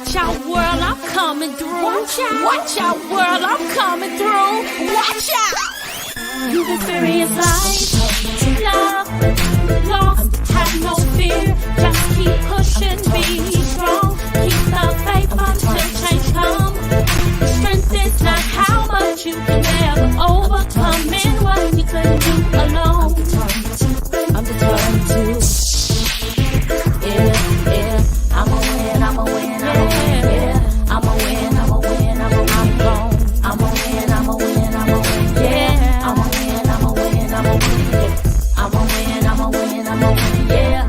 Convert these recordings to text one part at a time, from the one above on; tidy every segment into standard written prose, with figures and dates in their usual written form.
Watch out, world, I'm coming through. Watch out, world, I'm coming through. Watch out. You've experienced life, love, lost, have no fear. Just keep pushing, be strong. Keep the faith until change comes. Strength is not how much you can ever overcome in what you couldn't do alone. I'm determined to. Yeah, I'ma win, I'ma win, I'ma win, yeah. I'ma win, I'ma win, I'm gone. I'ma win, I'ma win, I'ma win, yeah. I'ma win, I'ma win, I'ma win, yeah. I'ma win, I'ma win, I'ma win, yeah.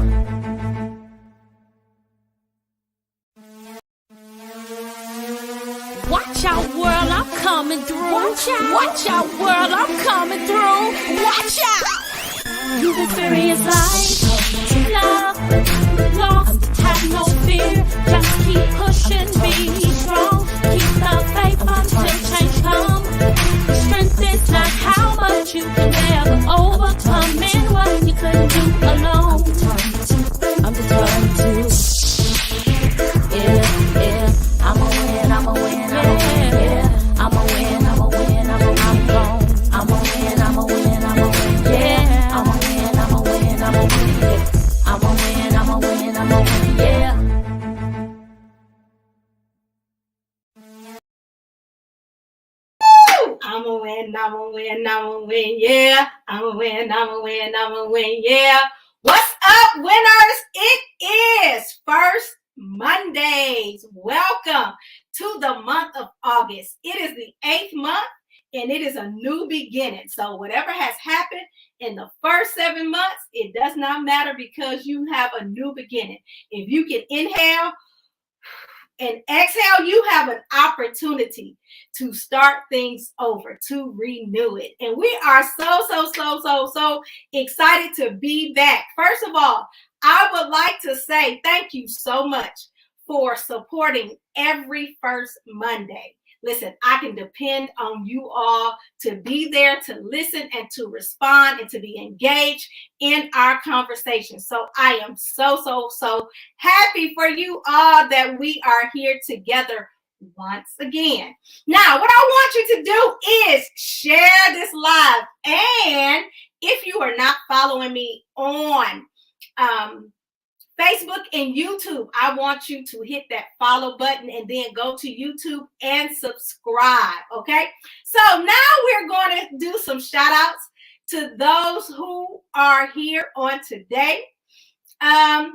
Watch out, world, I'm coming through. Watch out, world, I'm coming through. Watch out. You've experienced life, love, lost, have no fear. Just keep pushing, be strong. Keep the faith until change comes. Strength is not how much you can ever overcome in what you couldn't do alone. I'm determined to. Yeah, I'ma win, I'ma win, I'ma win, yeah. I'ma win, I'ma win, I'm gone. I'ma win, I'ma win, I'ma win, yeah. I'ma win, I'ma win, I'ma win, yeah. I'ma win, I'ma win, I'ma win, yeah. I'ma win, I'ma win, I'ma win, yeah. I'ma win, I'ma win, I'ma win, yeah. What's up, winners? It is First Mondays. Welcome to the month of August. It is the 8th month and it is a new beginning. So whatever has happened in the first 7 months, it does not matter because you have a new beginning. If you can inhale and exhale, you have an opportunity to start things over, to renew it. And we are so excited to be back. First of all, I would like to say thank you so much for supporting every first Monday. Listen, I can depend on you all to be there, to listen and to respond and to be engaged in our conversation. So I am so happy for you all that we are here together once again. Now, what I want you to do is share this live. And if you are not following me on Facebook and YouTube, I want you to hit that follow button and then go to YouTube and subscribe, okay? So now we're going to do some shout outs to those who are here on today. I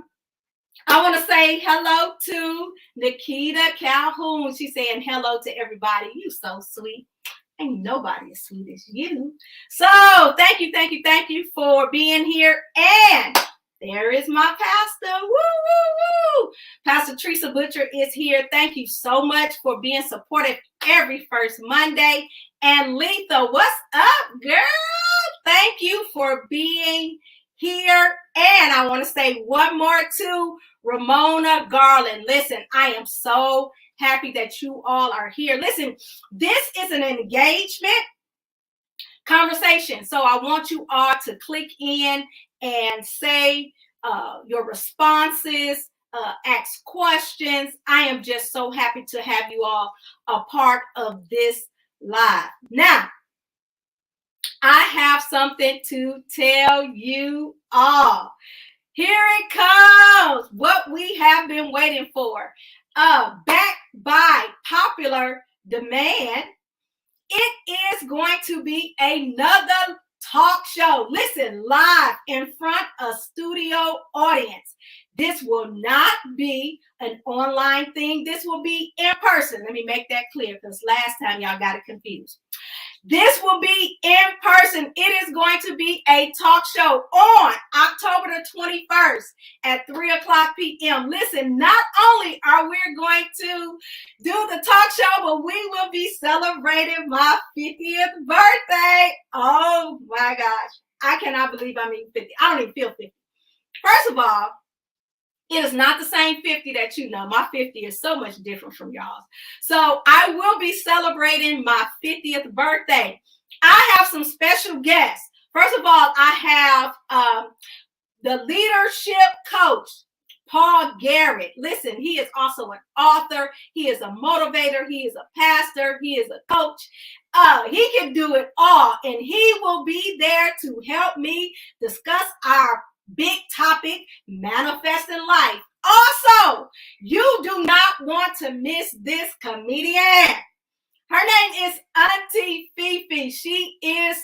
want to say hello to Nikita Calhoun. She's saying hello to everybody. You so sweet. Ain't nobody as sweet as you. So thank you for being here. And there is my pastor. Woo, woo, woo. Pastor Teresa Butcher is here. Thank you so much for being supportive every first Monday. And Letha, what's up, girl? Thank you for being here. And I want to say one more to Ramona Garland. Listen, I am so happy that you all are here. Listen, this is an engagement conversation. So I want you all to click in and say your responses, ask questions. I am just so happy to have you all a part of this live. Now, I have something to tell you all. Here it comes, what we have been waiting for. Backed by popular demand, it is going to be another talk show. Listen, live in front of studio audience. This will not be an online thing. This will be in person. Let me make that clear because last time y'all got it confused. This will be in person. It is going to be a talk show on October the 21st at 3:00 p.m. Listen, not only are we going to do the talk show, but we will be celebrating my 50th birthday. Oh my gosh. I cannot believe I'm even 50. I don't even feel 50. First of all, it is not the same 50 that you know. My 50 is so much different from y'all's. So I will be celebrating my 50th birthday. I have some special guests. First of all, I have the leadership coach, Paul Garrett. Listen, he is also an author. He is a motivator. He is a pastor. He is a coach. He can do it all, and he will be there to help me discuss our big topic, manifesting life. Also, you do not want to miss this comedian. Her name is Auntie Fifi. She is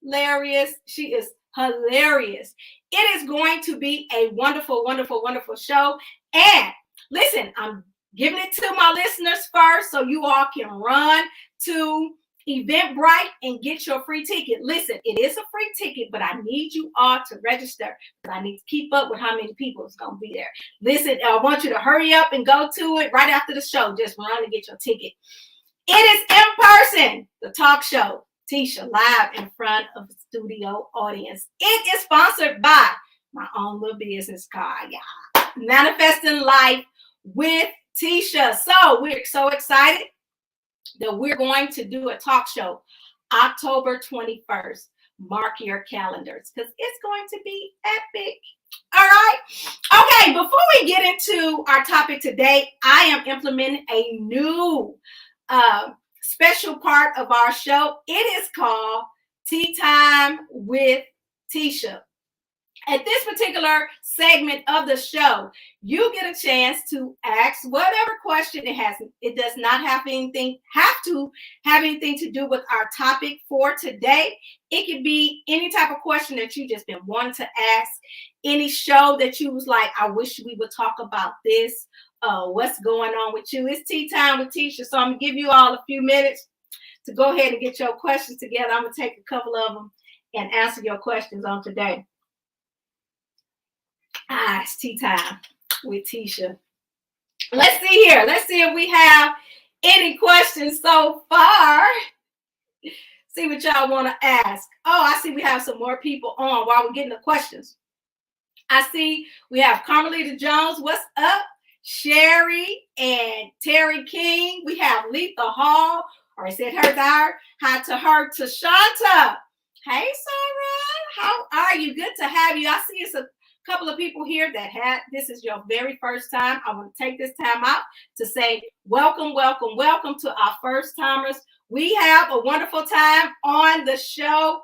hilarious. She is hilarious. It is going to be a wonderful, wonderful, wonderful show. And listen, I'm giving it to my listeners first so you all can run to Eventbrite and get your free ticket. Listen, it is a free ticket, but I need you all to register because I need to keep up with how many people is going to be there. Listen, I want you to hurry up and go to it right after the show. Just run and get your ticket. It is in person, the talk show, Tisha, live in front of the studio audience. It is sponsored by my own little business card, y'all. Manifesting Life with Tisha. So we're so excited that we're going to do a talk show October 21st. Mark your calendars because it's going to be epic. All right. Okay, before we get into our topic today, I am implementing a new special part of our show. It is called Tea Time with Tisha. At this particular segment of the show, you get a chance to ask whatever question it has. It does not have to have anything to do with our topic for today. It could be any type of question that you just been wanting to ask. Any show that you was like, I wish we would talk about this. What's going on with you? It's Tea Time with Tisha. So I'm gonna give you all a few minutes to go ahead and get your questions together. I'm gonna take a couple of them and answer your questions on today. It's Tea Time with Tisha. Let's see here. Let's see if we have any questions so far. See what y'all want to ask. Oh, I see we have some more people on while we're getting the questions. I see we have Carmelita Jones. What's up? Sherry and Terry King. We have Letha Hall. Or I said her there. Hi to her, Tashanta. Hey, Sarah. How are you? Good to have you. I see it's a couple of people here that this is your very first time. I want to take this time out to say welcome, welcome, welcome to our first timers. We have a wonderful time on the show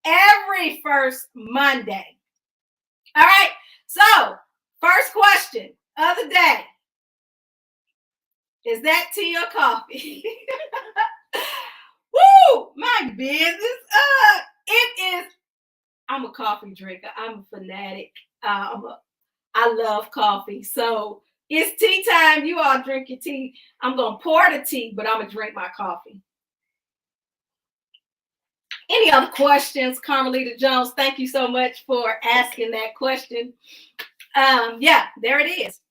every first Monday. All right. So first question of the day. Is that tea or coffee? Woo! My business. It is. I'm a coffee drinker. I'm a fanatic. I love coffee. So it's tea time. You all drink your tea. I'm going to pour the tea, but I'm going to drink my coffee. Any other questions? Carmelita Jones, thank you so much for asking that question. Yeah, there it is.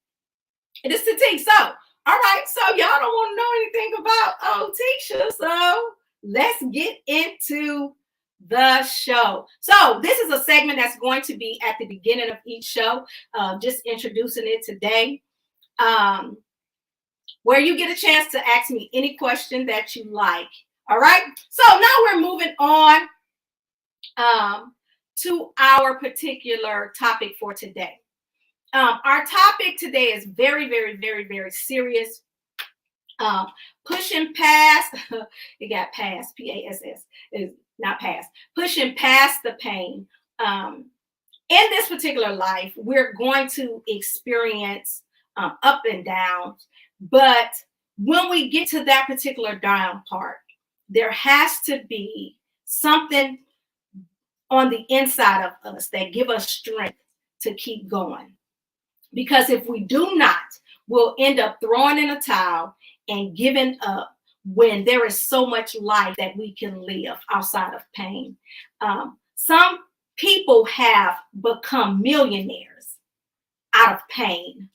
It is the tea. So, all right. So y'all don't want to know anything about Tisha. So let's get into the show. So this is a segment that's going to be at the beginning of each show, just introducing it today, where you get a chance to ask me any question that you like. All right. So now we're moving on to our particular topic for today. Our topic today is very, very, very, very serious. Pushing past, it got past, P-A-S-S, is not past, pushing past the pain. In this particular life, we're going to experience up and downs, but when we get to that particular down part, there has to be something on the inside of us that give us strength to keep going. Because if we do not, we'll end up throwing in a towel and giving up when there is so much life that we can live outside of pain. Some people have become millionaires out of pain.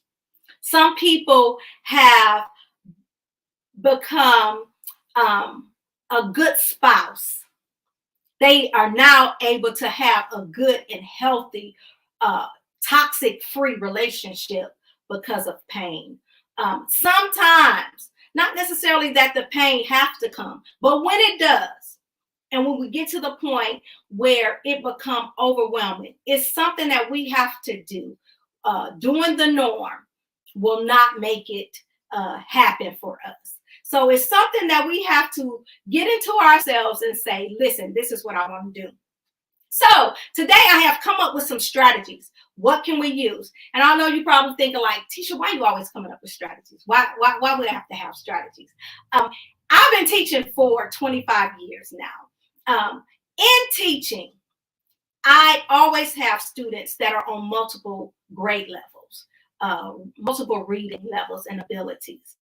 Some people have become a good spouse. They are now able to have a good and healthy, toxic-free relationship because of pain. Sometimes, not necessarily that the pain has to come, but when it does, and when we get to the point where it becomes overwhelming, it's something that we have to do. doing the norm will not make it happen for us. So it's something that we have to get into ourselves and say, listen, this is what I want to do. So today I have come up with some strategies. What can we use? And I know you're probably thinking like, Tisha, why are you always coming up with strategies? Why would I have to have strategies? I've been teaching for 25 years now. In teaching, I always have students that are on multiple grade levels, multiple reading levels and abilities,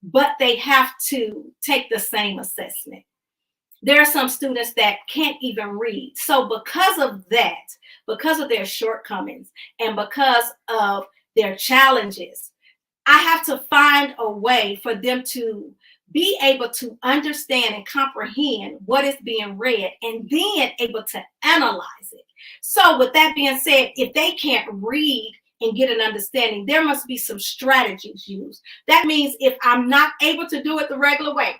but they have to take the same assessment. There are some students that can't even read. So because of that, because of their shortcomings and because of their challenges, I have to find a way for them to be able to understand and comprehend what is being read and then able to analyze it. So with that being said, if they can't read and get an understanding, there must be some strategies used. That means if I'm not able to do it the regular way,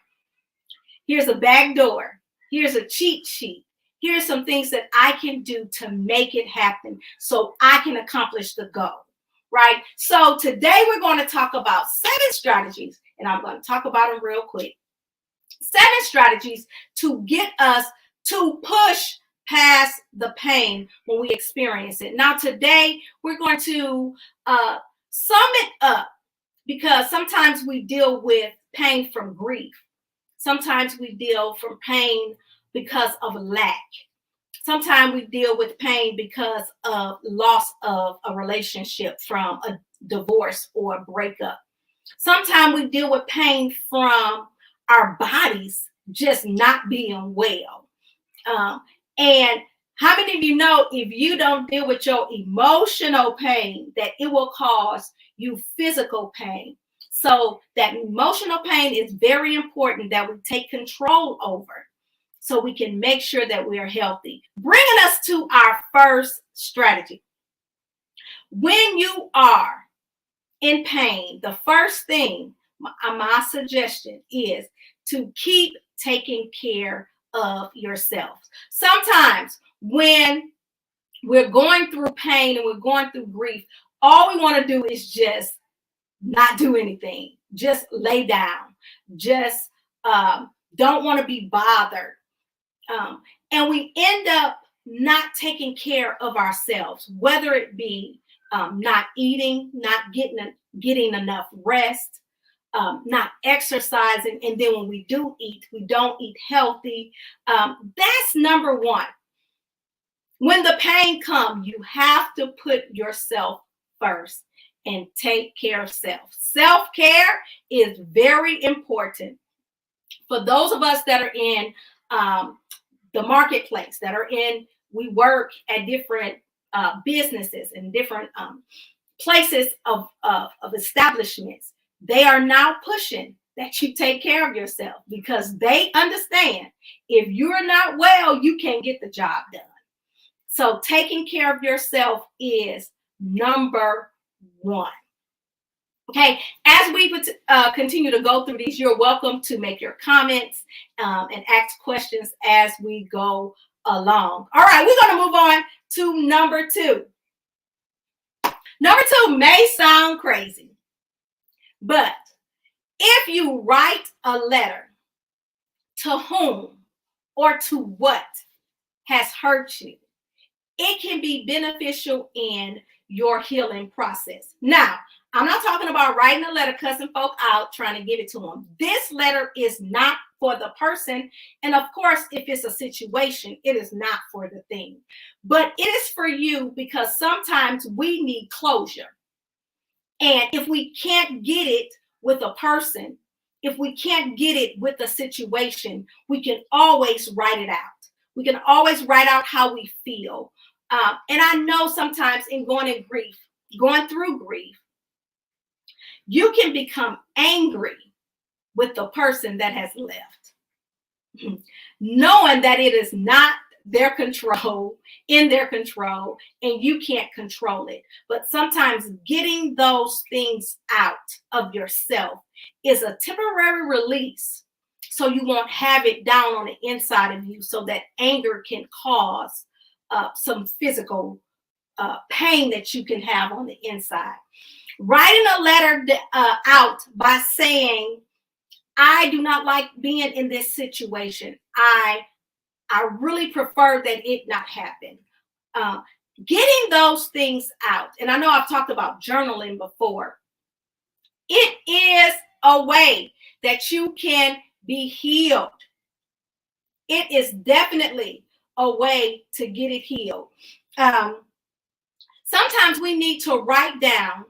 here's a back door. Here's a cheat sheet. Here's some things that I can do to make it happen so I can accomplish the goal, right? So today we're going to talk about 7 strategies, and I'm going to talk about them real quick. 7 strategies to get us to push past the pain when we experience it. Now today we're going to sum it up because sometimes we deal with pain from grief. Sometimes we deal from pain because of lack. Sometimes we deal with pain because of loss of a relationship from a divorce or a breakup. Sometimes we deal with pain from our bodies just not being well. And how many of you know if you don't deal with your emotional pain, that it will cause you physical pain? So that emotional pain is very important that we take control over so we can make sure that we are healthy. Bringing us to our first strategy. When you are in pain, the first thing, my suggestion is to keep taking care of yourself. Sometimes when we're going through pain and we're going through grief, all we want to do is just not do anything, just lay down, just don't want to be bothered. And we end up not taking care of ourselves, whether it be not eating, not getting enough rest, not exercising. And then when we do eat, we don't eat healthy. That's number one. When the pain comes, you have to put yourself first and take care of self. Self-care is very important. For those of us that are in the marketplace, we work at different businesses and different places of establishments, they are now pushing that you take care of yourself because they understand if you're not well, you can't get the job done. So taking care of yourself is number one. Okay, as we continue to go through these, you're welcome to make your comments and ask questions as we go along. All right, we're going to move on to number 2. Number 2 may sound crazy, but if you write a letter to whom or to what has hurt you, it can be beneficial in your healing process. Now, I'm not talking about writing a letter, cussing folk out, trying to give it to them. This letter is not for the person. And of course, if it's a situation, it is not for the thing. But it is for you because sometimes we need closure. And if we can't get it with a person, if we can't get it with a situation, we can always write it out. We can always write out how we feel. And I know sometimes in going through grief, you can become angry with the person that has left, knowing that it is not in their control, and you can't control it. But sometimes getting those things out of yourself is a temporary release, so you won't have it down on the inside of you, so that anger can cause some physical pain that you can have on the inside. Writing a letter out by saying, I do not like being in this situation. I really prefer that it not happen. Getting those things out. And I know I've talked about journaling before. It is a way that you can be healed. It is definitely a way to get it healed. Sometimes we need to write down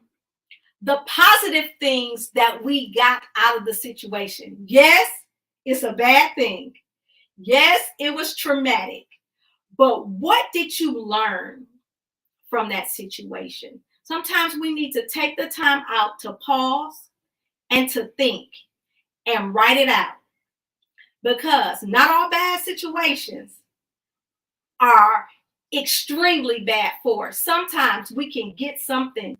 the positive things that we got out of the situation. Yes, it's a bad thing. Yes, it was traumatic. But what did you learn from that situation? Sometimes we need to take the time out to pause and to think and write it out. Because not all bad situations are extremely bad for us. Sometimes we can get something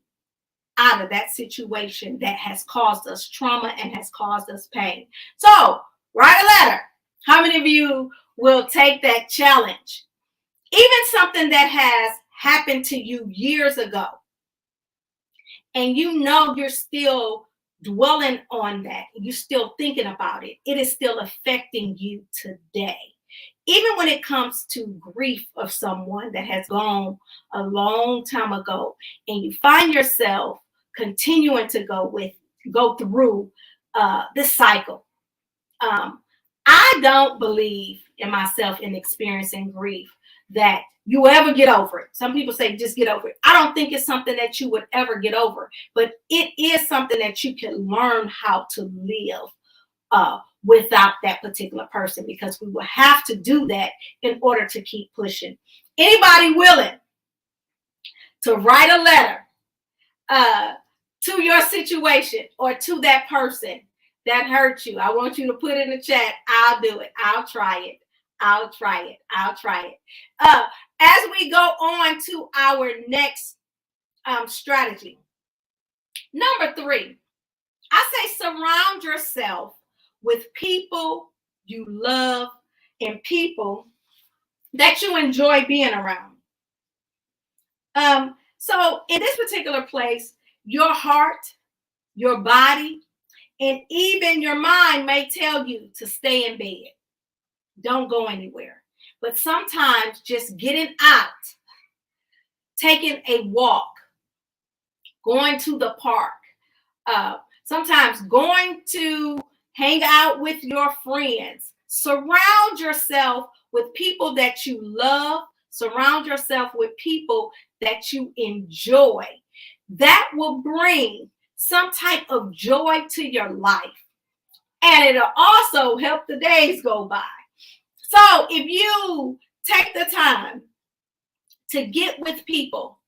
out of that situation that has caused us trauma and has caused us pain. So write a letter. How many of you will take that challenge? Even something that has happened to you years ago, and you know you're still dwelling on that, you're still thinking about it, it is still affecting you today. Even when it comes to grief of someone that has gone a long time ago, and you find yourself continuing to go through this cycle. I don't believe in myself in experiencing grief that you ever get over it. Some people say just get over it. I don't think it's something that you would ever get over, but it is something that you can learn how to live without that particular person, because we will have to do that in order to keep pushing. Anybody willing to write a letter to your situation or to that person that hurt you? I want you to put in the chat, I'll do it. I'll try it. I'll try it. I'll try it. As we go on to our next strategy. Number 3, I say surround yourself with people you love and people that you enjoy being around. So in this particular place, your heart, your body, and even your mind may tell you to stay in bed. Don't go anywhere. But sometimes just getting out, taking a walk, going to the park, sometimes going to hang out with your friends. Surround yourself with people that you love. Surround yourself with people that you enjoy. That will bring some type of joy to your life. And it'll also help the days go by. So if you take the time to get with people,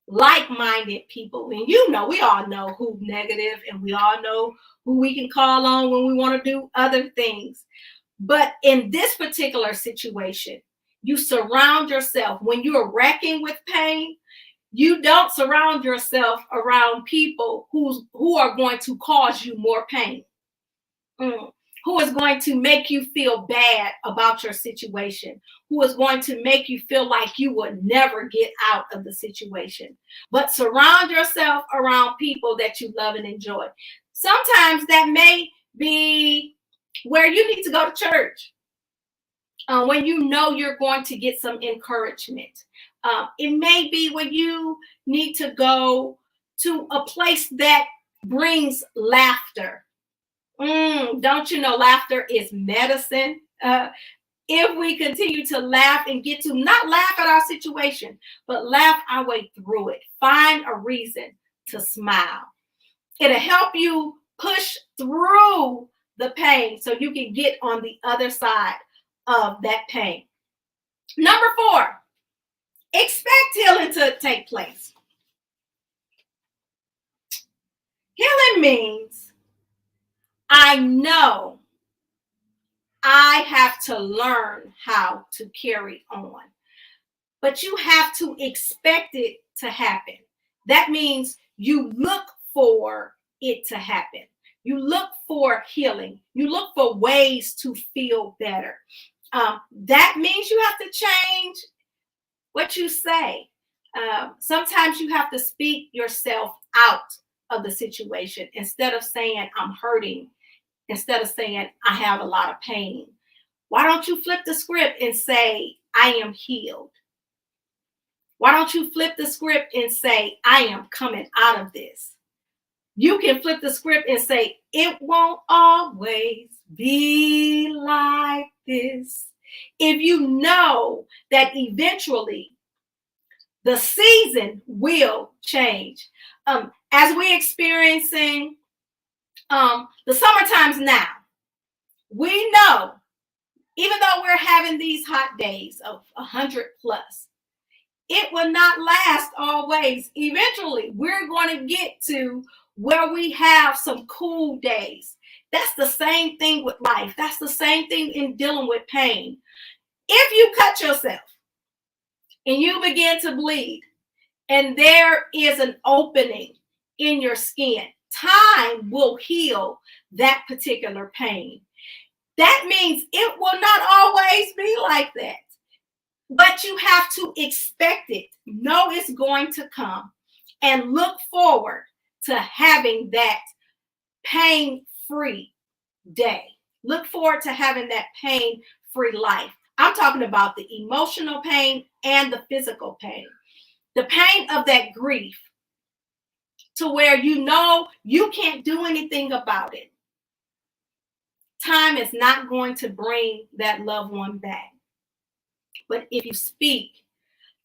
like-minded people, and we all know who's negative, and we all know who we can call on when we want to do other things. But in this particular situation, you surround yourself. When you're wrecking with pain, you don't surround yourself around people who are going to cause you more pain, who is going to make you feel bad about your situation, who is going to make you feel like you will never get out of the situation. But surround yourself around people that you love and enjoy. Sometimes that may be where you need to go to church, when you know you're going to get some encouragement. It may be when you need to go to a place that brings laughter. Don't you know laughter is medicine? If we continue to laugh and get to not laugh at our situation, but laugh our way through it, find a reason to smile. It'll help you push through the pain so you can get on the other side of that pain. Number 4, expect healing to take place. Healing means I know I have to learn how to carry on, but you have to expect it to happen. That means you look for it to happen. You look for healing. You look for ways to feel better. That means you have to change what you say. Sometimes you have to speak yourself out of the situation instead of saying, I'm hurting, instead of saying, I have a lot of pain. Why don't you flip the script and say, I am healed? Why don't you flip the script and say, I am coming out of this? You can flip the script and say, it won't always be like this. If you know that eventually the season will change. As we're experiencing the summer times now, we know, even though we're having these hot days of 100 plus, it will not last always. Eventually, we're going to get to where we have some cool days. That's the same thing with life. That's the same thing in dealing with pain. If you cut yourself and you begin to bleed, and there is an opening in your skin, time will heal that particular pain. That means it will not always be like that. But you have to expect it, know it's going to come, and look forward to having that pain-free day. Look forward to having that pain-free life. I'm talking about the emotional pain and the physical pain. The pain of that grief, to where you know you can't do anything about it. Time is not going to bring that loved one back. But if you speak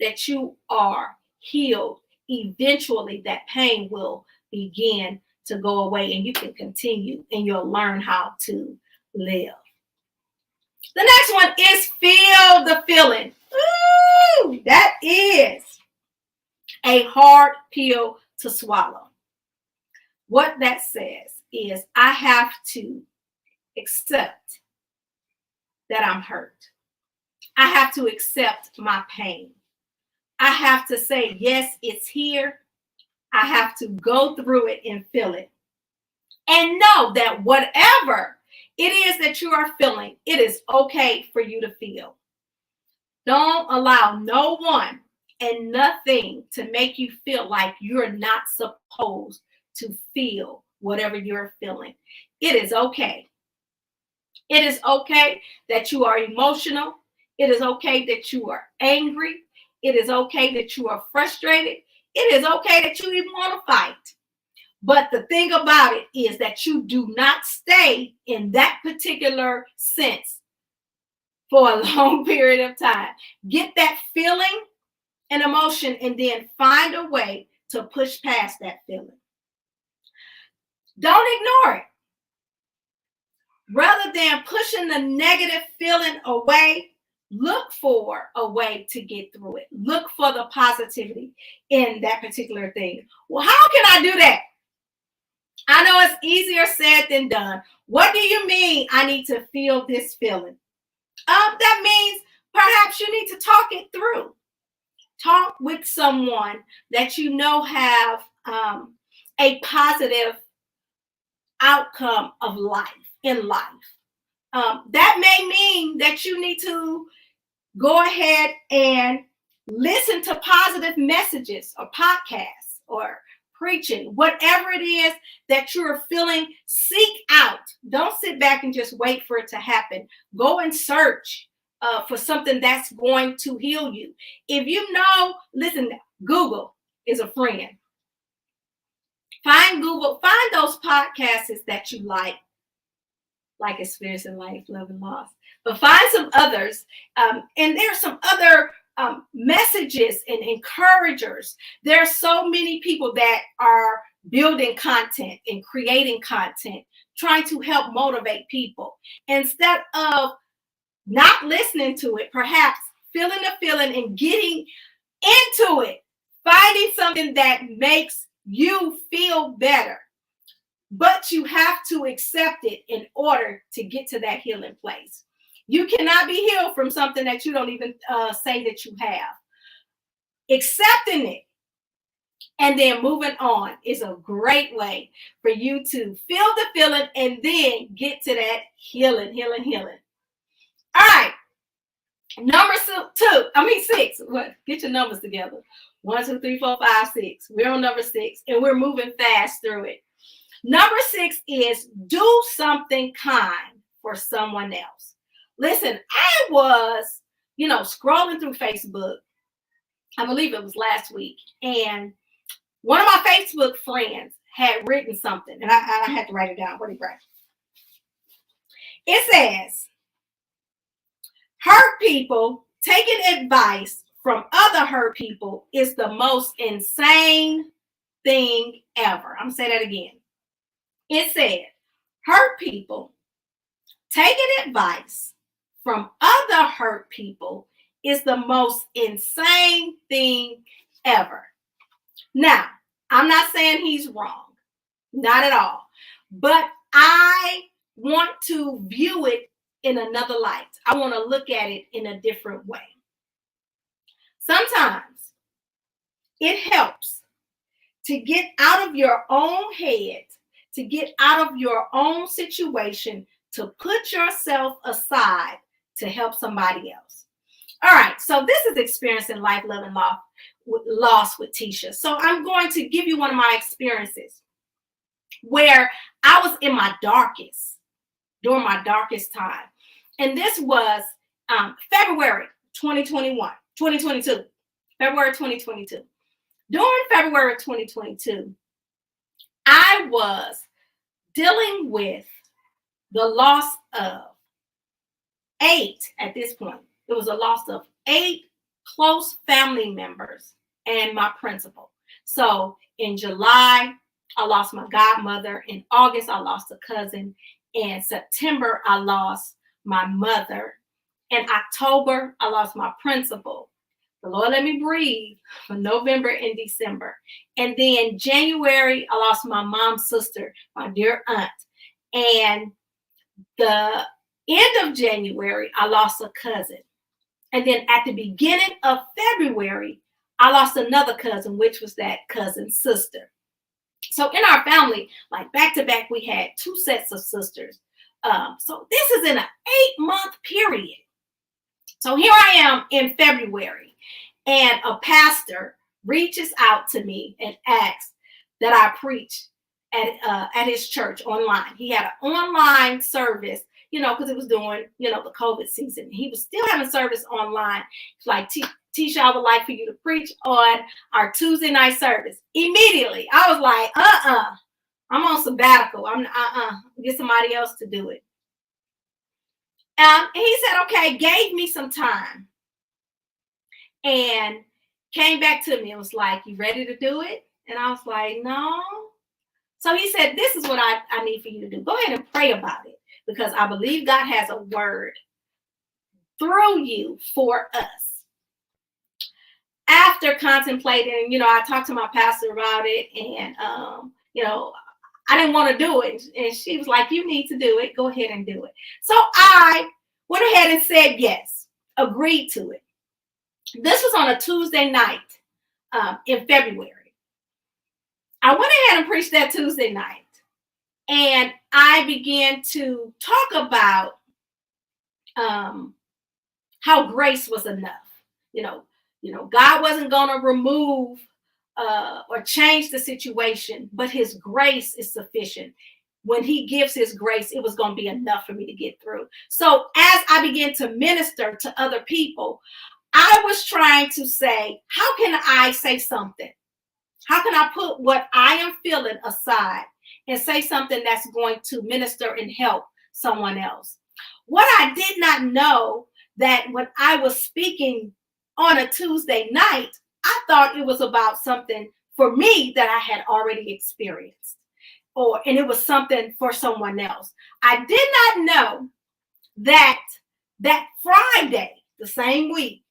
that you are healed, eventually that pain will begin to go away and you can continue and you'll learn how to live. The next one is feel the feeling. Ooh, that is a hard pill to swallow. What that says is I have to accept that I'm hurt. I have to accept my pain. I have to say, yes, it's here. I have to go through it and feel it. And know that whatever it is that you are feeling, it is okay for you to feel. Don't allow no one and nothing to make you feel like you're not supposed to feel whatever you're feeling. It is okay. It is okay that you are emotional. It is okay that you are angry. It is okay that you are frustrated. It is okay that you even want to fight. But the thing about it is that you do not stay in that particular sense for a long period of time. Get that feeling and emotion and then find a way to push past that feeling. Don't ignore it. Rather than pushing the negative feeling away, look for a way to get through it. Look for the positivity in that particular thing. Well, how can I do that? I know it's easier said than done. What do you mean I need to feel this feeling? That means perhaps you need to talk it through. Talk with someone that you know have a positive outcome of life in life. That may mean that you need to go ahead and listen to positive messages or podcasts or preaching, whatever it is that you're feeling. Seek out. Don't sit back and just wait for it to happen. Go and search for something that's going to heal you. If you know, listen, Google is a friend. Find those podcasts that you like Experiencing Life, Love, and Loss. But find some others, and there's some other messages and encouragers. There are so many people that are building content and creating content, trying to help motivate people. Instead of not listening to it, perhaps feeling the feeling and getting into it, finding something that makes you feel better. But you have to accept it in order to get to that healing place. You cannot be healed from something that you don't even say that you have. Accepting it and then moving on is a great way for you to feel the feeling and then get to that healing. All right. Number 6. What? Get your numbers together. 1, 2, 3, 4, 5, 6. We're on number 6, and we're moving fast through it. Number 6 is do something kind for someone else. Listen, I was, scrolling through Facebook. I believe it was last week, and one of my Facebook friends had written something, and I had to write it down. What did he write? It says, hurt people taking advice from other hurt people is the most insane thing ever. I'm going to say that again. It said, hurt people taking advice from other hurt people is the most insane thing ever. Now, I'm not saying he's wrong. Not at all. But I want to view it in another light. I want to look at it in a different way. Sometimes it helps to get out of your own head, to get out of your own situation, to put yourself aside to help somebody else. All right, so this is Experiencing Life, Love, and Loss with Tisha. So I'm going to give you one of my experiences where I was in my darkest, during my darkest time. And this was February 2022. During February 2022, I was dealing with the loss of 8 at this point. It was a loss of 8 close family members and my principal. So in July, I lost my godmother. In August, I lost a cousin. In September, I lost my mother. In October, I lost my principal. The Lord let me breathe for November and December. And then January, I lost my mom's sister, my dear aunt. And the end of January, I lost a cousin. And then at the beginning of February, I lost another cousin, which was that cousin's sister. So in our family, like back to back, we had 2 sets of sisters. So this is in an 8-month period. So here I am in February, and a pastor reaches out to me and asks that I preach at his church online. He had an online service, because it was during, the COVID season. He was still having service online. It's like, Tisha, I would like for you to preach on our Tuesday night service. Immediately, I was like, I'm on sabbatical. Get somebody else to do it. And he said, okay, gave me some time and came back to me and was like, you ready to do it? And I was like, no. So he said, this is what I need for you to do. Go ahead and pray about it, because I believe God has a word through you for us. After contemplating, I talked to my pastor about it, and, I didn't want to do it. And she was like, you need to do it. Go ahead and do it. So I went ahead and said yes, agreed to it. This was on a Tuesday night in February. I went ahead and preached that Tuesday night. And I began to talk about how grace was enough. God wasn't going to remove or change the situation, but his grace is sufficient. When he gives his grace, it was going to be enough for me to get through. So as I began to minister to other people, I was trying to say, how can I say something? How can I put what I am feeling aside and say something that's going to minister and help someone else? What I did not know, that when I was speaking on a Tuesday night, I thought it was about something for me that I had already experienced, and it was something for someone else. I did not know that Friday, the same week,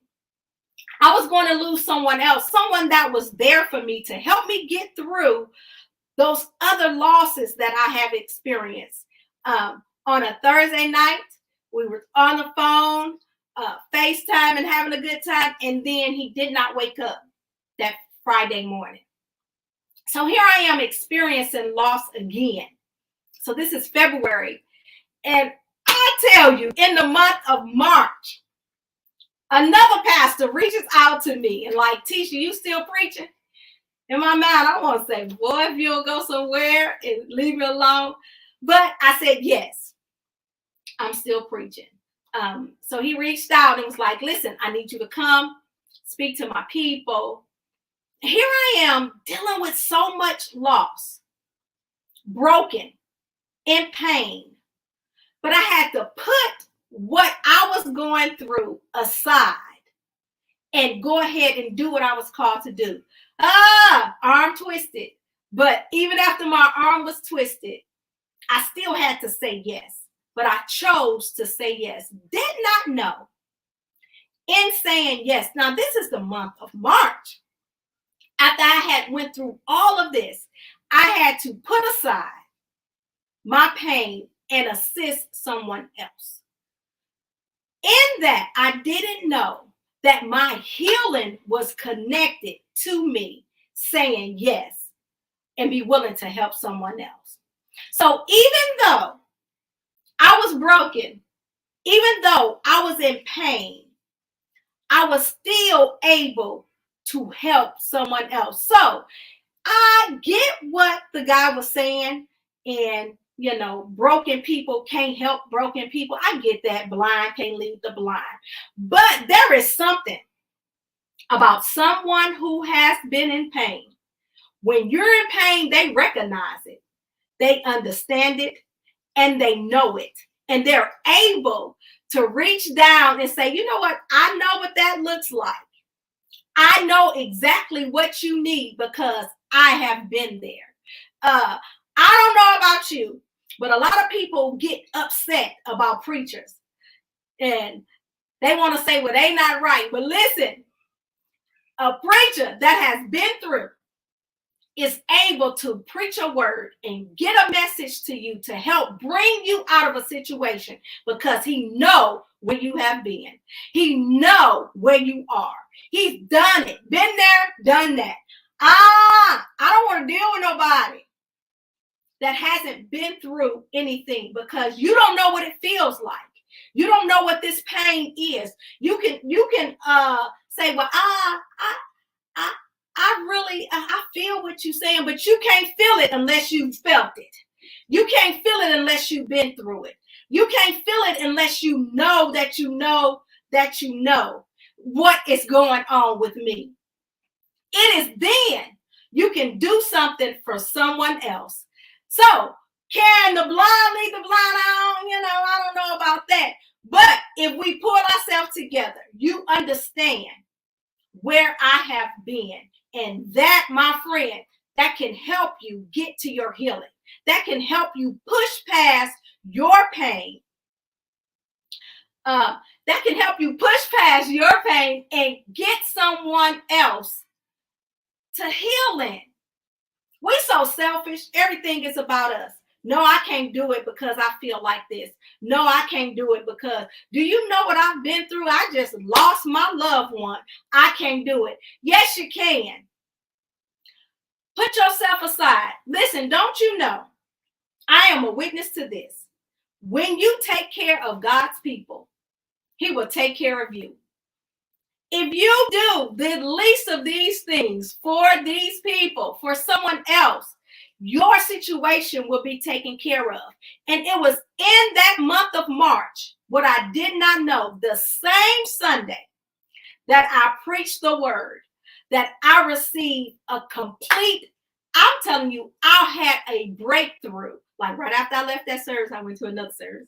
I was going to lose someone else, someone that was there for me to help me get through those other losses that I have experienced. On a Thursday night, we were on the phone, FaceTime and having a good time. And then he did not wake up that Friday morning. So here I am experiencing loss again. So this is February. And I tell you, in the month of March, Another pastor reaches out to me and like, Tisha, you still preaching? In my mind, I want to say, boy, if you'll go somewhere and leave me alone. But I said, yes, I'm still preaching. So he reached out and was like, listen, I need you to come speak to my people. Here I am dealing with so much loss, broken, in pain. But I had to put what I was going through aside and go ahead and do what I was called to do. Arm twisted. But even after my arm was twisted, I still had to say yes. But I chose to say yes. Did not know. In saying yes. Now, this is the month of March. After I had went through all of this, I had to put aside my pain and assist someone else. In that, I didn't know that my healing was connected to me saying yes and be willing to help someone else. So even though I was broken, even though I was in pain, I was still able to help someone else. So I get what the guy was saying, and broken people can't help broken people. I get that. Blind can't lead the blind. But there is something about someone who has been in pain. When you're in pain, they recognize it. They understand it and they know it. And they're able to reach down and say, you know what? I know what that looks like. I know exactly what you need because I have been there. I don't know about you, but a lot of people get upset about preachers and they want to say, well, they not right. But listen, a preacher that has been through is able to preach a word and get a message to you to help bring you out of a situation because he know where you have been. He know where you are. He's done it, been there, done that. I don't want to deal with nobody that hasn't been through anything because you don't know what it feels like. You don't know what this pain is. You can say, well, I feel what you're saying, but you can't feel it unless you've felt it. You can't feel it unless you've been through it. You can't feel it unless you know that you know that you know what is going on with me. It is then you can do something for someone else. So, can the blind lead the blind? I don't know about that. But if we pull ourselves together, you understand where I have been. And that, my friend, that can help you get to your healing. That can help you push past your pain. That can help you push past your pain and get someone else to healing. We're so selfish. Everything is about us. No, I can't do it because I feel like this. No, I can't do it because, do you know what I've been through? I just lost my loved one. I can't do it. Yes, you can. Put yourself aside. Listen, don't you know? I am a witness to this. When you take care of God's people, he will take care of you. If you do the least of these things for these people, for someone else, your situation will be taken care of. And it was in that month of March, what I did not know, the same Sunday that I preached the word, that I received a complete, I'm telling you, I had a breakthrough. Like right after I left that service, I went to another service.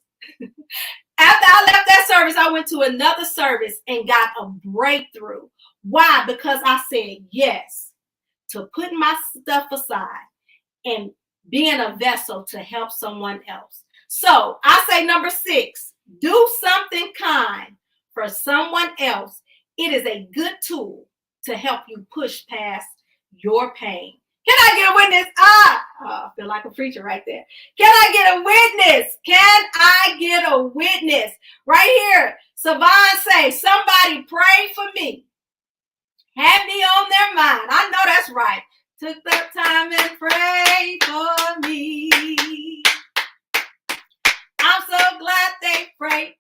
After I left that service, I went to another service and got a breakthrough. Why? Because I said yes to putting my stuff aside and being a vessel to help someone else. So I say number 6, do something kind for someone else. It is a good tool to help you push past your pain. Can I get a witness? I feel like a preacher right there. Can I get a witness? Can I get a witness? Right here, Savon say, somebody pray for me. Have me on their mind. I know that's right. Took the time and prayed for me. I'm so glad they prayed.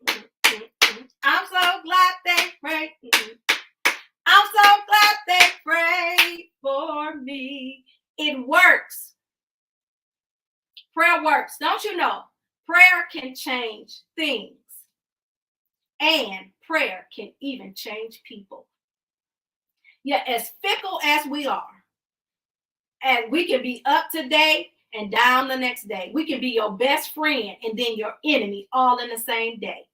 I'm so glad they prayed. works. Prayer works. Don't you know? Prayer can change things. And prayer can even change people. Yeah, as fickle as we are, and we can be up today and down the next day. We can be your best friend and then your enemy all in the same day.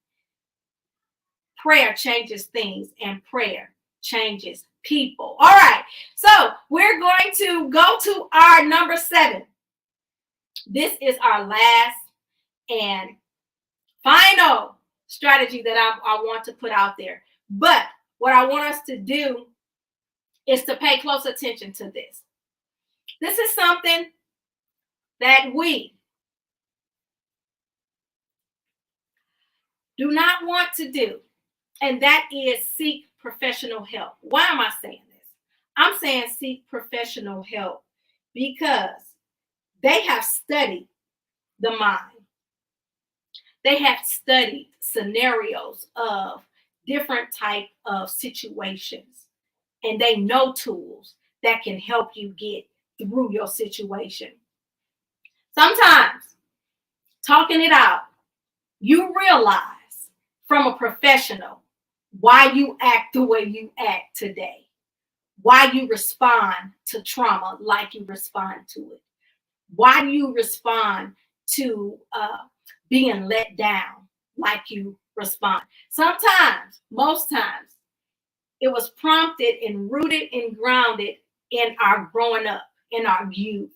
Prayer changes things, and prayer changes people. All right, so we're going to go to our number 7. This is our last and final strategy that I want to put out there. But what I want us to do is to pay close attention to this. This is something that we do not want to do, and that is seek professional help. Why am I saying this? I'm saying seek professional help because they have studied the mind. They have studied scenarios of different type of situations, and they know tools that can help you get through your situation. Sometimes talking it out, you realize from a professional why you act the way you act today, why you respond to trauma like you respond to it, why you respond to being let down like you respond. Sometimes, most times, it was prompted and rooted and grounded in our growing up, in our youth,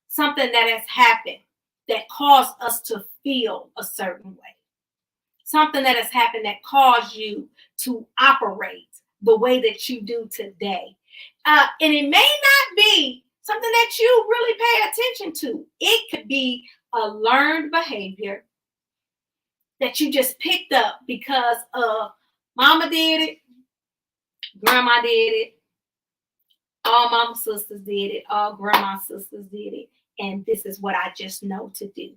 something that has happened that caused us to feel a certain way. Something that has happened that caused you to operate the way that you do today. And it may not be something that you really pay attention to. It could be a learned behavior that you just picked up because of mama did it, grandma did it, all mama sisters did it, all grandma sisters did it, and this is what I just know to do.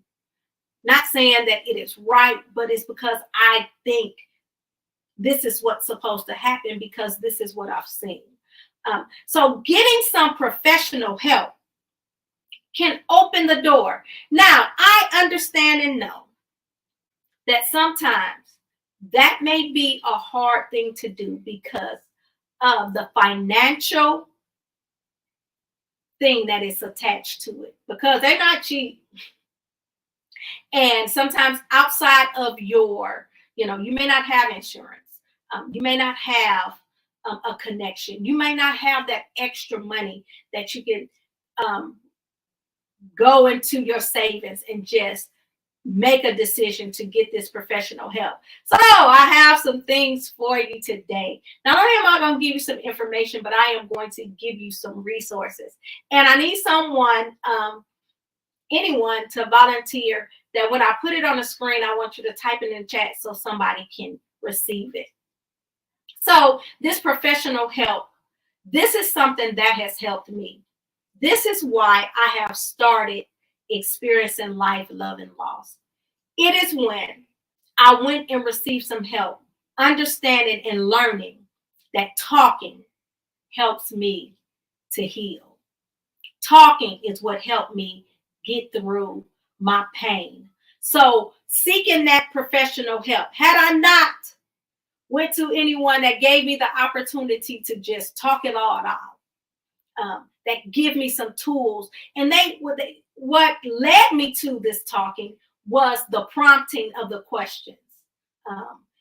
Not saying that it is right, but it's because I think this is what's supposed to happen because this is what I've seen. So getting some professional help can open the door. Now, I understand and know that sometimes that may be a hard thing to do because of the financial thing that is attached to it, because they're not cheap. And sometimes outside of your, you may not have insurance. You may not have a connection. You may not have that extra money that you can go into your savings and just make a decision to get this professional help. So I have some things for you today. Not only am I going to give you some information, but I am going to give you some resources. And I need anyone to volunteer that when I put it on the screen, I want you to type it in the chat so somebody can receive it. So this professional help, this is something that has helped me. This is why I have started experiencing life, love, and loss. It is when I went and received some help, understanding and learning that talking helps me to heal. Talking is what helped me get through my pain. So seeking that professional help, had I not went to anyone that gave me the opportunity to just talk it all out, that give me some tools, and what led me to this talking was the prompting of the questions.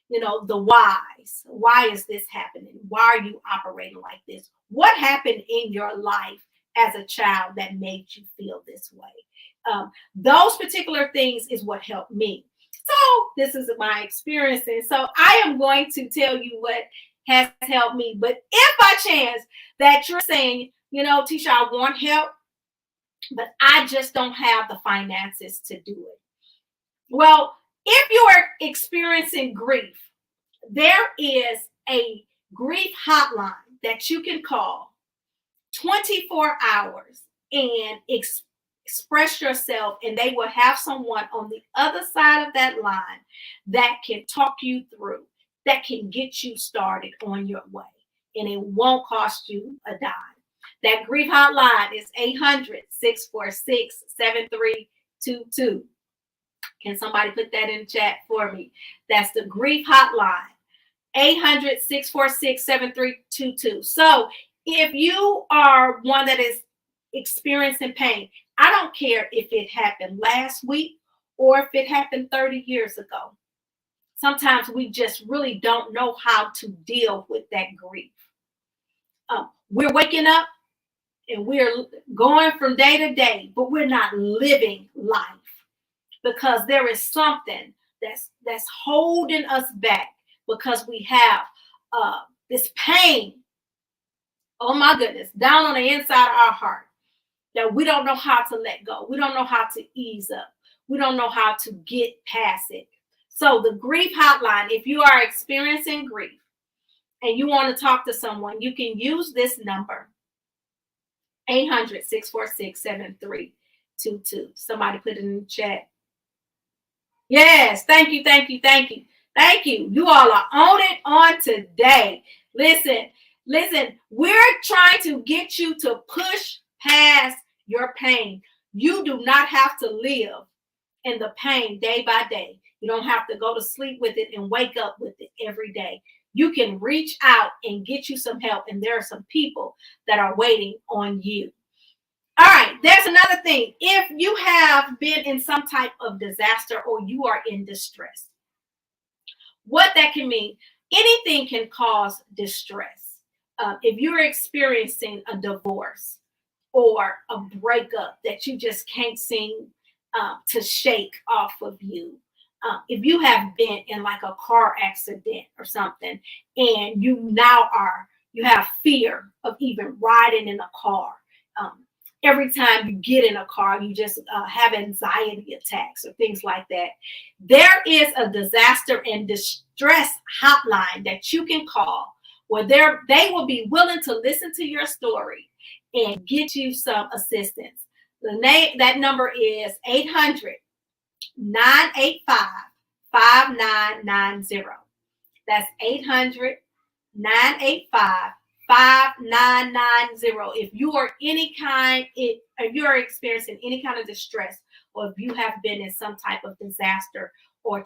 The whys. Why is this happening? Why are you operating like this? What happened in your life as a child that made you feel this way? Those particular things is what helped me. So this is my experience. And so I am going to tell you what has helped me. But if by chance that you're saying, Tisha, I want help, but I just don't have the finances to do it. Well, if you are experiencing grief, there is a grief hotline that you can call 24 hours and express yourself, and they will have someone on the other side of that line that can talk you through, that can get you started on your way, and it won't cost you a dime. That grief hotline is 800-646-7322. Can somebody put that in the chat for me? That's the grief hotline, 800-646-7322. So if you are one that is experiencing pain, I don't care if it happened last week or if it happened 30 years ago. Sometimes we just really don't know how to deal with that grief. We're waking up and we're going from day to day, but we're not living life because there is something that's holding us back because we have this pain, oh my goodness, down on the inside of our heart that we don't know how to let go. We don't know how to ease up. We don't know how to get past it. So the grief hotline, if you are experiencing grief and you want to talk to someone, you can use this number, 800-646-7322. Somebody put it in the chat. Yes, thank you. You all are on it on today. Listen, we're trying to get you to push past your pain. You do not have to live in the pain day by day. You don't have to go to sleep with it and wake up with it every day. You can reach out and get you some help, and there are some people that are waiting on you. All right, there's another thing. If you have been in some type of disaster or you are in distress, what that can mean, anything can cause distress. If you're experiencing a divorce or a breakup that you just can't seem to shake off of you, if you have been in like a car accident or something, and you have fear of even riding in a car. Every time you get in a car, you just have anxiety attacks or things like that. There is a disaster and distress hotline that you can call where they will be willing to listen to your story and get you some assistance. That number is 800-985-5990. That's 800-985-5990. If you're experiencing any kind of distress, or if you have been in some type of disaster or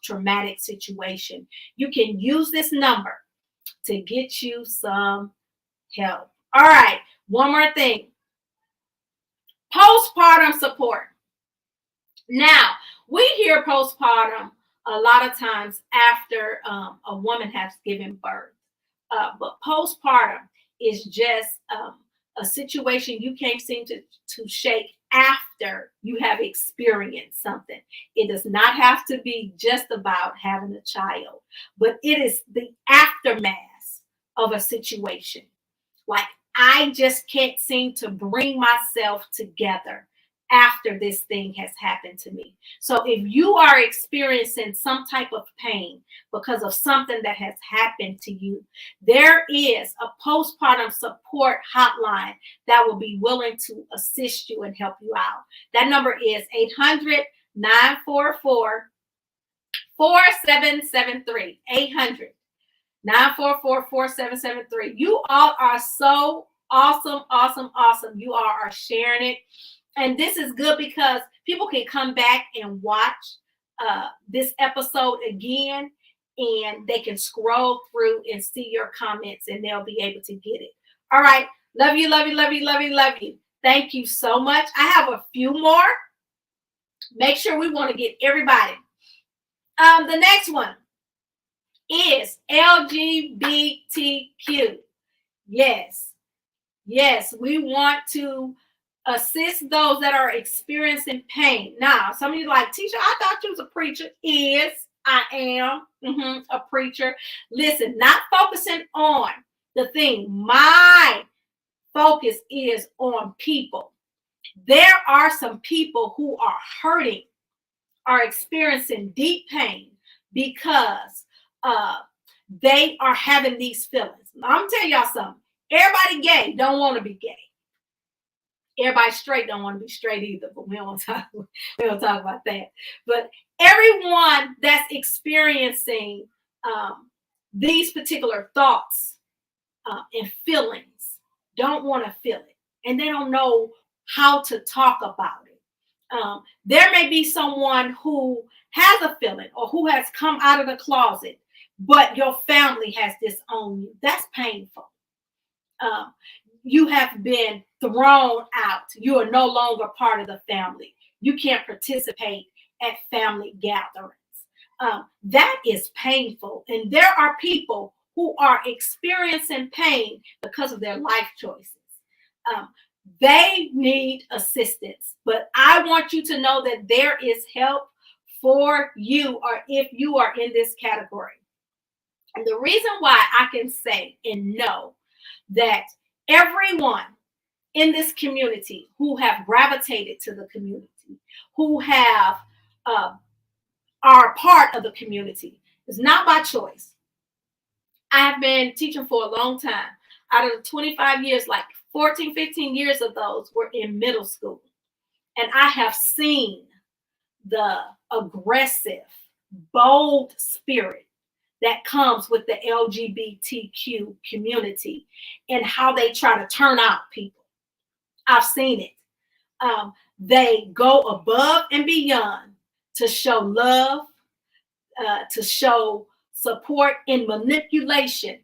traumatic situation, you can use this number to get you some help. All right, one more thing. Postpartum support. Now, we hear postpartum a lot of times after a woman has given birth. But postpartum is just a situation you can't seem to shake after you have experienced something. It does not have to be just about having a child, but it is the aftermath of a situation. Like, I just can't seem to bring myself together after this thing has happened to me. So if you are experiencing some type of pain because of something that has happened to you, there is a postpartum support hotline that will be willing to assist you and help you out. That number is 800-944-4773. 800-944-4773. You all are so awesome. You all are sharing it. And this is good because people can come back and watch this episode again, and they can scroll through and see your comments, and they'll be able to get it. All right. Love you. Thank you so much. I have a few more. Make sure we want to get everybody. The next one is LGBTQ. Yes, we want to assist those that are experiencing pain. Now, some of you like, Tisha, I thought you was a preacher. Yes, I am a preacher. Listen, not focusing on the thing. My focus is on people. There are some people who are hurting, are experiencing deep pain because they are having these feelings. I'm telling y'all something. Everybody gay don't want to be gay. Everybody straight don't want to be straight either, but we don't talk about that. But everyone that's experiencing these particular thoughts and feelings don't want to feel it, and they don't know how to talk about it. There may be someone who has a feeling or who has come out of the closet, but your family has disowned you. That's painful. You have been thrown out. You are no longer part of the family. You can't participate at family gatherings. That is painful. And there are people who are experiencing pain because of their life choices. They need assistance, but I want you to know that there is help for you, or if you are in this category. And the reason why I can say and know that everyone in this community who have gravitated to the community, who have are part of the community, is not by choice. I've been teaching for a long time. Out of the 25 years, like 14, 15 years of those were in middle school. And I have seen the aggressive, bold spirit that comes with the LGBTQ community and how they try to turn out people. I've seen it. They go above and beyond to show love, to show support in manipulation,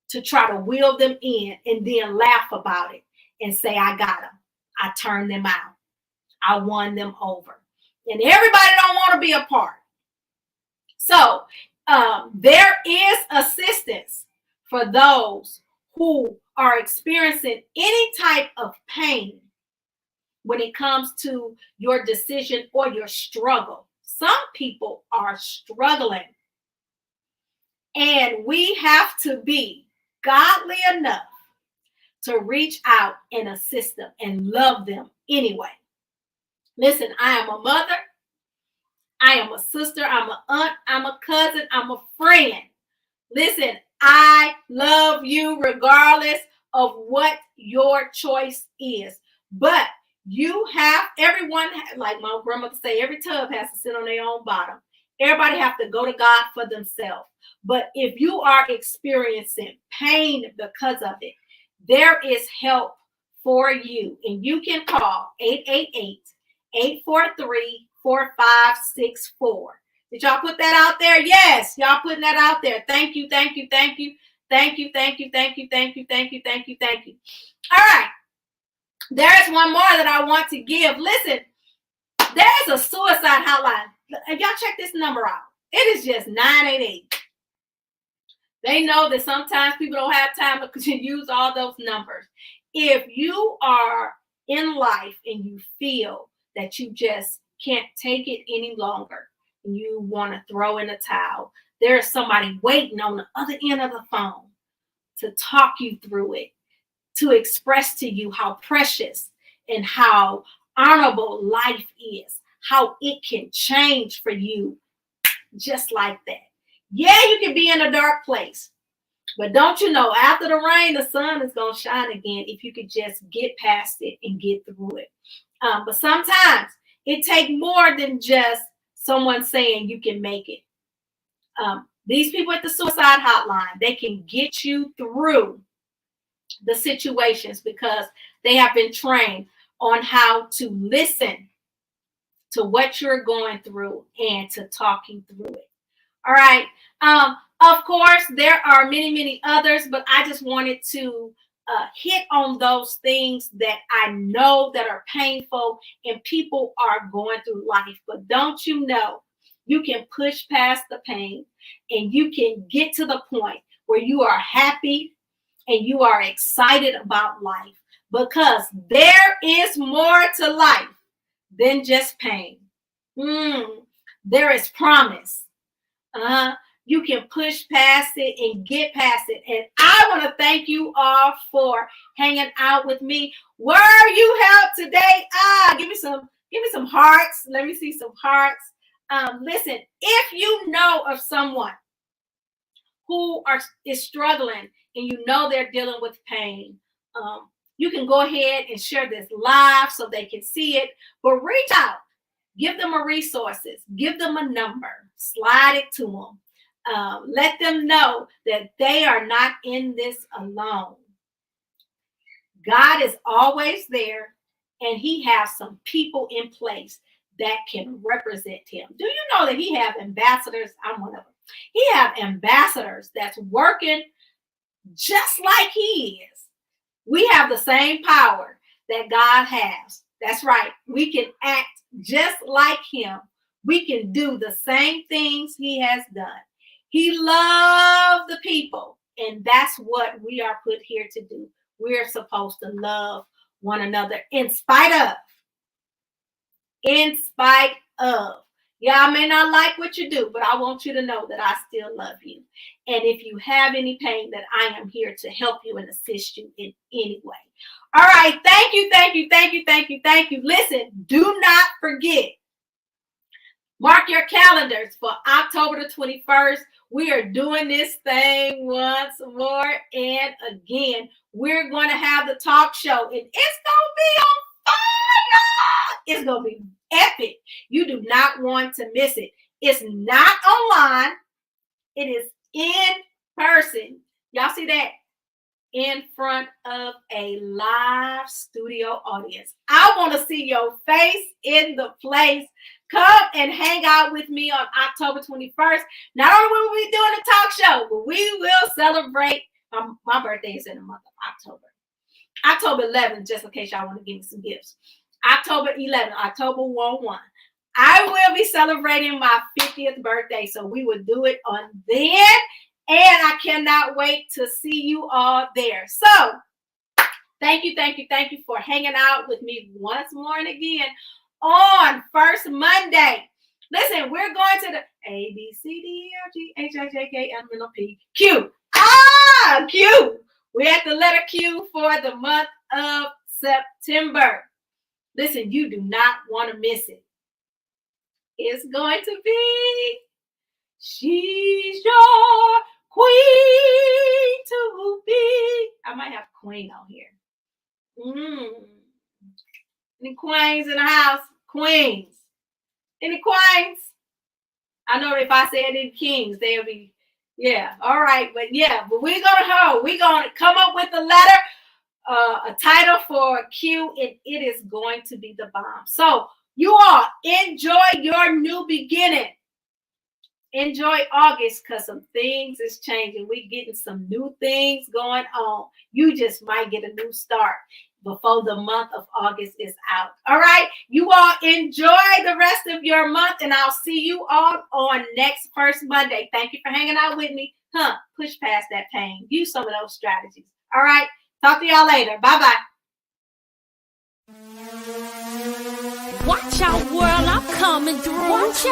to try to wheel them in and then laugh about it and say, I got them. I turned them out. I won them over. And everybody don't want to be a part. So there is assistance for those who are experiencing any type of pain when it comes to your decision or your struggle. Some people are struggling, and we have to be godly enough to reach out and assist them and love them anyway. Listen, I am a mother, I am a sister, I'm an aunt, I'm a cousin, I'm a friend. Listen, I love you regardless of what your choice is. But you have, everyone, like my grandmother say, every tub has to sit on their own bottom. Everybody have to go to God for themselves. But if you are experiencing pain because of it, there is help for you. And you can call 888-843-4564. Did y'all put that out there? Yes, y'all putting that out there. Thank you, thank you, thank you, thank you, thank you, thank you, thank you, thank you, thank you, thank you. All right. There's one more that I want to give. Listen, there's a suicide hotline. If y'all check this number out, it is just 988. They know that sometimes people don't have time to use all those numbers. If you are in life and you feel that you just can't take it any longer, and you want to throw in a towel, there is somebody waiting on the other end of the phone to talk you through it, to express to you how precious and how honorable life is, how it can change for you just like that. Yeah, you can be in a dark place, but don't you know, after the rain, the sun is going to shine again if you could just get past it and get through it. But sometimes it takes more than just someone saying you can make it. These people at the suicide hotline, they can get you through the situations because they have been trained on how to listen to what you're going through and to talk you through it. All right. Of course, there are many, many others, but I just wanted to hit on those things that I know that are painful and people are going through life. But don't you know, you can push past the pain and you can get to the point where you are happy and you are excited about life, because there is more to life than just pain. There is promise. You can push past it and get past it. And I want to thank you all for hanging out with me. Were you helped today? Give me some hearts. Let me see some hearts. Listen, if you know of someone who is struggling and you know they're dealing with pain, you can go ahead and share this live so they can see it. But reach out, give them a resources, give them a number, slide it to them. Let them know that they are not in this alone. God is always there, and he has some people in place that can represent him. Do you know that he have ambassadors? I'm one of them. He have ambassadors that's working just like he is. We have the same power that God has. That's right. We can act just like him. We can do the same things he has done. He loved the people, and that's what we are put here to do. We're supposed to love one another in spite of. In spite of. Yeah, I may not like what you do, but I want you to know that I still love you. And if you have any pain, that I am here to help you and assist you in any way. All right. Thank you, thank you, thank you, thank you, thank you. Listen, do not forget. Mark your calendars for October the 21st. We are doing this thing once more and again. We're going to have the talk show, and it's going to be on fire. It's going to be epic. You do not want to miss it. It's not online. It is in person. Y'all see that? In front of a live studio audience. I want to see your face in the place. Come and hang out with me on October 21st. Not only will we be doing the talk show, but we will celebrate. My birthday is in the month of October. October 11th, just in case y'all want to give me some gifts. October 11th, October 1-1. I will be celebrating my 50th birthday, so we will do it on then. And I cannot wait to see you all there. So, thank you, thank you, thank you for hanging out with me once more and again on First Monday. Listen, we're going to the A, B, C, D, E, F, G, H, I, J, K, L, M, N, O, P, Q. Q. We're at the letter Q for the month of September. Listen, you do not want to miss it. It's going to be She's Your Queen to Be. I might have Queen on here. Any queens in the house? Queens. Any queens? I know if I said any kings, they'll be, yeah. All right. But we're going to come up with a letter, a title for Q, and it is going to be the bomb. So you all enjoy your new beginning. Enjoy August, because some things is changing. We're getting some new things going on. You just might get a new start before the month of August is out. All right. You all enjoy the rest of your month, and I'll see you all on next First Monday. Thank you for hanging out with me. Push past that pain. Use some of those strategies. All right. Talk to y'all later. Bye-bye. Watch out, world, I'm coming through. Watch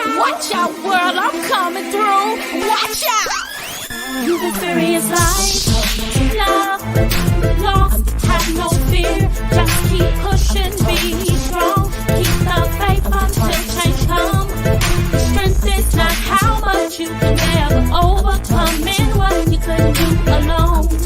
out, world, I'm coming through. Watch out. You experience life, love, lost, have no fear. Just keep pushing, be strong. Keep the faith until change comes. Strength is not how much you can never overcome, and what you couldn't do alone.